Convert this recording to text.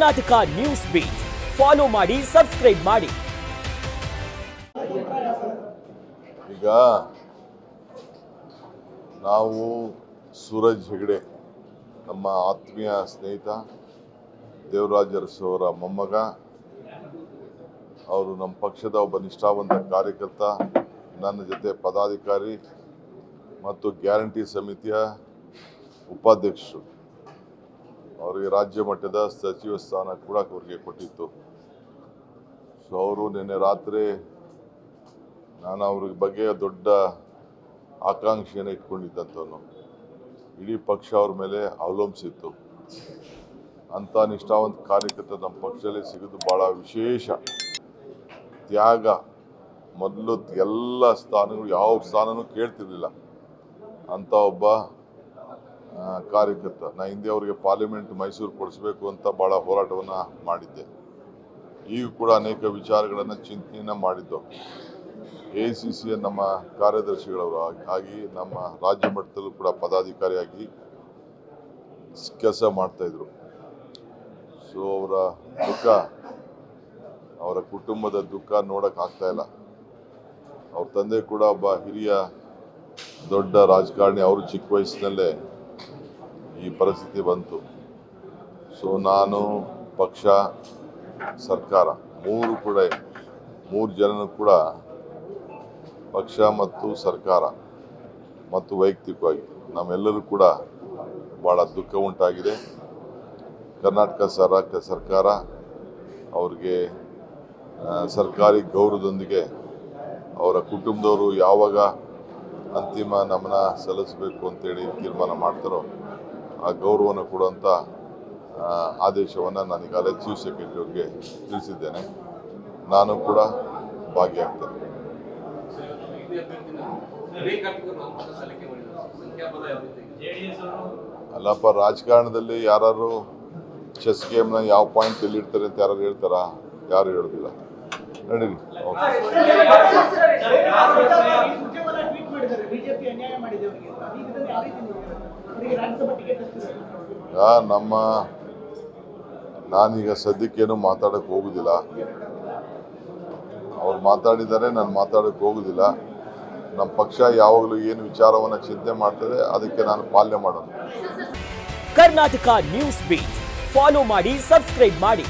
Karnataka news beet follow ಮಾಡಿ, subscribe ಮಾಡಿ. ಈಗ ನಾವು ಸೂರಜ್ ಹೆಗಡೆ ನಮ್ಮ ಆತ್ಮೀಯ ಸ್ನೇಹಿತ ದೇವರಾಜ ಅರಸು ಅವರ ಮೊಮ್ಮಗ, ಅವರು ನಮ್ಮ ಪಕ್ಷದ ಒಬ್ಬ ನಿಷ್ಠಾವಂತ ಕಾರ್ಯಕರ್ತ, ನನ್ನ ಜೊತೆ ಪದಾಧಿಕಾರಿ ಮತ್ತು ಗ್ಯಾರಂಟಿ ಸಮಿತಿಯ ಉಪಾಧ್ಯಕ್ಷರು. ಅವರಿಗೆ ರಾಜ್ಯ ಮಟ್ಟದ ಸಚಿವ ಸ್ಥಾನ ಕೂಡ ಅವರಿಗೆ ಕೊಟ್ಟಿತ್ತು. ಸೊ ಅವರು ನಿನ್ನೆ ರಾತ್ರಿ ನಾನು ಅವ್ರ ಬಗ್ಗೆ ದೊಡ್ಡ ಆಕಾಂಕ್ಷೆಯನ್ನು ಇಟ್ಕೊಂಡಿದ್ದಂಥವನು. ಇಡೀ ಪಕ್ಷ ಅವ್ರ ಮೇಲೆ ಅವಲಂಬಿಸಿತ್ತು. ಅಂಥ ನಿಷ್ಠಾವಂತ ಕಾರ್ಯಕರ್ತ ನಮ್ಮ ಪಕ್ಷದಲ್ಲಿ ಸಿಗೋದು ಭಾಳ ವಿಶೇಷ. ತ್ಯಾಗ, ಮೊದಲು ಎಲ್ಲ ಸ್ಥಾನಗಳು ಯಾವ ಸ್ಥಾನನೂ ಕೇಳ್ತಿರ್ಲಿಲ್ಲ ಅಂಥ ಒಬ್ಬ ಕಾರ್ಯಕರ್ತ. ನಾ ಹಿಂದೆ ಅವರಿಗೆ ಪಾರ್ಲಿಮೆಂಟ್ ಮೈಸೂರು ಕೊಡಿಸ್ಬೇಕು ಅಂತ ಭಾಳ ಹೋರಾಟವನ್ನು ಮಾಡಿದ್ದೆ. ಈಗ ಕೂಡ ಅನೇಕ ವಿಚಾರಗಳನ್ನು ಚಿಂತನೆಯನ್ನು ಮಾಡಿದ್ದು. AICC ನಮ್ಮ ಕಾರ್ಯದರ್ಶಿಗಳವರು ಆಗಿ ನಮ್ಮ ರಾಜ್ಯ ಮಟ್ಟದಲ್ಲೂ ಕೂಡ ಪದಾಧಿಕಾರಿಯಾಗಿ ಕೆಲಸ ಮಾಡ್ತಾಯಿದ್ರು. ಸೊ ಅವರ ದುಃಖ, ಅವರ ಕುಟುಂಬದ ದುಃಖ ನೋಡೋಕ್ಕಾಗ್ತಾ ಇಲ್ಲ. ಅವ್ರ ತಂದೆ ಕೂಡ ಒಬ್ಬ ಹಿರಿಯ ದೊಡ್ಡ ರಾಜಕಾರಣಿ. ಅವರು ಚಿಕ್ಕ ವಯಸ್ಸಿನಲ್ಲೇ ಈ ಪರಿಸ್ಥಿತಿ ಬಂತು. ಸೊ ನಾನು, ಪಕ್ಷ, ಸರ್ಕಾರ ಮೂರು ಜನನು ಕೂಡ ಪಕ್ಷ ಮತ್ತು ಸರ್ಕಾರ ಮತ್ತು ವೈಯಕ್ತಿಕವಾಗಿ ನಮ್ಮೆಲ್ಲರೂ ಕೂಡ ಭಾಳ ದುಃಖ ಉಂಟಾಗಿದೆ. ಕರ್ನಾಟಕ ಸರ್ಕಾರ ಅವ್ರಿಗೆ ಸರ್ಕಾರಿ ಗೌರವದೊಂದಿಗೆ ಅವರ ಕುಟುಂಬದವರು ಯಾವಾಗ ಅಂತಿಮ ನಮನ ಸಲ್ಲಿಸಬೇಕು ಅಂತೇಳಿ ತೀರ್ಮಾನ ಮಾಡ್ತಾರೋ ಆ ಗೌರವವನ್ನು ಕೊಡುವಂಥ ಆದೇಶವನ್ನು ನಾನು ಈಗಾಗಲೇ ಚೀಫ್ ಸೆಕ್ರೆಟರಿ ಅವರಿಗೆ ತಿಳಿಸಿದ್ದೇನೆ. ನಾನು ಕೂಡ ಭಾಗಿಯಾಗ್ತೇನೆ. ಅಲ್ಲಪ್ಪ, ರಾಜಕಾರಣದಲ್ಲಿ ಯಾರು ಚೆಸ್ ಗೇಮ್ನ ಯಾವ ಪಾಯಿಂಟ್ ಎಲ್ಲಿರ್ತಾರೆ ಅಂತ ಯಾರು ಹೇಳ್ತಾರಾ? ಯಾರು ಹೇಳೋದಿಲ್ಲ. ನಡೀರಿ. ನಾನೀಗ ಸದ್ಯಕ್ಕೇನು ಮಾತಾಡಕ್ಕೆ ಹೋಗುದಿಲ್ಲ. ಅವ್ರು ಮಾತಾಡಿದ್ದಾರೆ, ನಾನು ಮಾತಾಡಕ್ಕೆ ಹೋಗುದಿಲ್ಲ. ನಮ್ಮ ಪಕ್ಷ ಯಾವಾಗಲೂ ಏನು ವಿಚಾರವನ್ನು ಚಿಂತೆ ಮಾಡ್ತದೆ ಅದಕ್ಕೆ ನಾನು ಪಾಲನೆ ಮಾಡೋದು. ಕರ್ನಾಟಕ ನ್ಯೂಸ್ ಬೀಟ್ ಫಾಲೋ ಮಾಡಿ, ಸಬ್ಸ್ಕ್ರೈಬ್ ಮಾಡಿ.